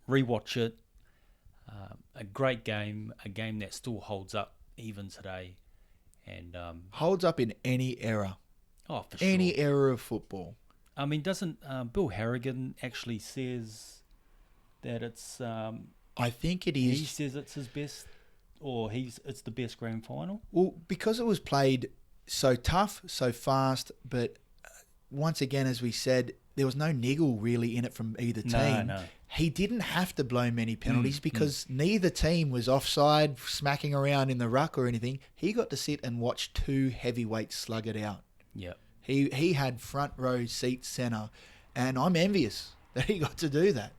rewatch it. A great game, a game that still holds up even today. And holds up in any era. Oh, for sure. Any era of football. I mean, doesn't Bill Harrigan actually says that it's... I think it is. He says it's his best, or it's the best grand final? Well, because it was played so tough, so fast, but once again, as we said, there was no niggle really in it from either team. No. He didn't have to blow many penalties because neither team was offside, smacking around in the ruck or anything. He got to sit and watch two heavyweights slug it out. Yep. He had front row seat centre, and I'm envious that he got to do that.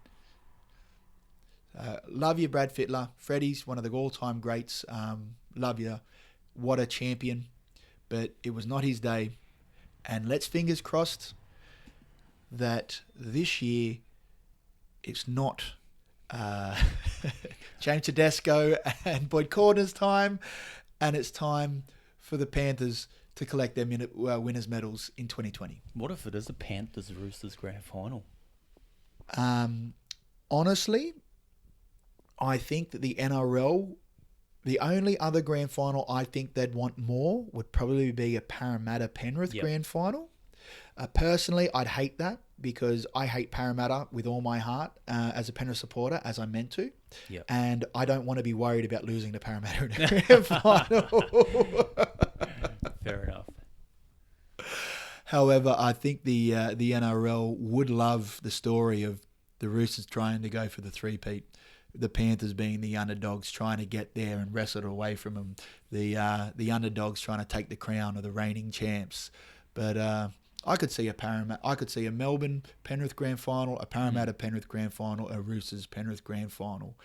Love you, Brad Fittler. Freddie's one of the all-time greats. Love you. What a champion. But it was not his day. And let's fingers crossed that this year it's not James Tedesco and Boyd Cordner's time, and it's time for the Panthers to collect their winners' medals in 2020. What if it is a Panthers Roosters grand final? Honestly, I think that the NRL, the only other grand final I think they'd want more would probably be a Parramatta Penrith grand final. Personally, I'd hate that because I hate Parramatta with all my heart as a Penrith supporter, as I'm meant to. Yep. And I don't want to be worried about losing to Parramatta in a grand final. Fair enough. However, I think the NRL would love the story of the Roosters trying to go for the three-peat the Panthers being the underdogs trying to get there and wrestle it away from them. The underdogs trying to take the crown of the reigning champs. But I could see a Melbourne Penrith grand final, a Parramatta Penrith grand final, a Roosters Penrith grand final.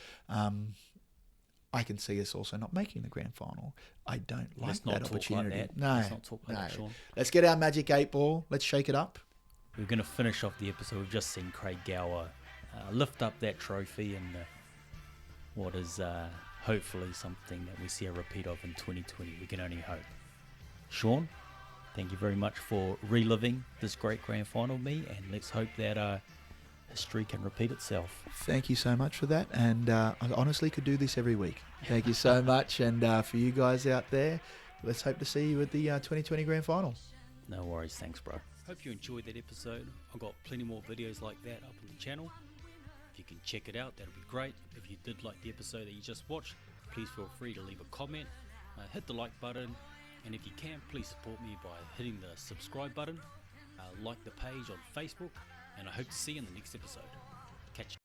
I can see us also not making the grand final. I don't like that opportunity. Like that. No, let's not talk like that, Sean. Let's get our magic 8 ball. Let's shake it up. We're going to finish off the episode. We've just seen Craig Gower lift up that trophy and what is hopefully something that we see a repeat of in 2020. We can only hope. Sean, thank you very much for reliving this great grand final with me, and let's hope that history can repeat itself. Thank you so much for that, and I honestly could do this every week. Thank you so much, and for you guys out there, let's hope to see you at the 2020 grand final. No worries, thanks bro. Hope you enjoyed that episode. I've got plenty more videos like that up on the channel. If you can check it out, that'll be great. If you did like the episode that you just watched, please feel free to leave a comment, hit the like button, and if you can, please support me by hitting the subscribe button, like the page on Facebook, and I hope to see you in the next episode. Catch you.